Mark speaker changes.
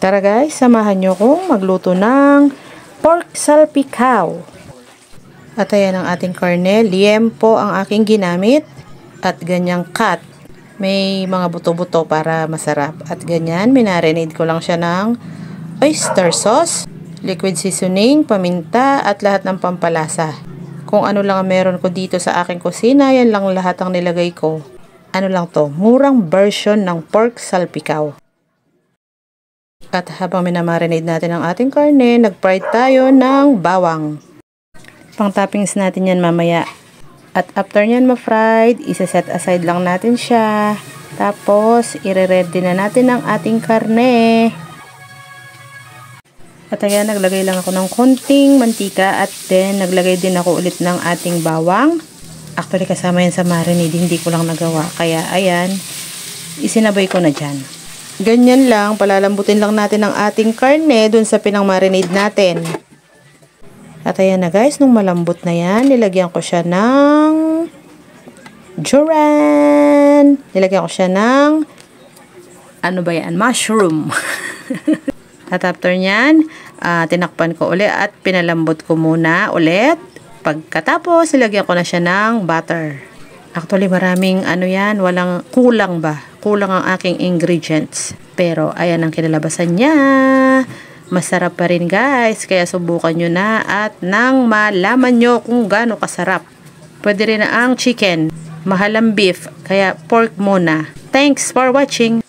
Speaker 1: Tara guys, samahan nyo kong magluto ng pork salpikaw. At ayan ang ating karne. Liempo ang aking ginamit. At ganyang cut. May mga buto-buto para masarap. At ganyan, minarinade ko lang siya ng oyster sauce, liquid seasoning, paminta, at lahat ng pampalasa. Kung ano lang ang meron ko dito sa aking kusina, yan lang lahat ang nilagay ko. Ano lang to, murang version ng pork salpikaw. At habang minamarinade natin ang ating karne, nag-fry tayo ng bawang. Pang toppings natin yan mamaya. At after nyan ma-fried, isa-set aside lang natin siya. Tapos, i-ready na natin ang ating karne. At ayan, naglagay lang ako ng konting mantika at then naglagay din ako ulit ng ating bawang. Actually, kasama yan sa marinade, hindi ko lang nagawa. Kaya ayan, isinabay ko na dyan. Ganyan lang, palalambutin lang natin ang ating karne dun sa pinang-marinade natin. At ayan na guys, nung malambot na yan, nilagyan ko siya ng joran. Nilagyan ko siya ng, ano ba yan? Mushroom. At after nyan, tinakpan ko ulit at pinalambot ko muna ulit. Pagkatapos, nilagyan ko na siya ng butter. Actually, maraming ano yan, walang kulang ba? Kulang ang aking ingredients. Pero, ayan ang kinalabasan niya. Masarap pa rin guys. Kaya subukan nyo na at nang malaman nyo kung gaano kasarap. Pwede rin na ang chicken. Mahal ang beef. Kaya pork muna. Thanks for watching.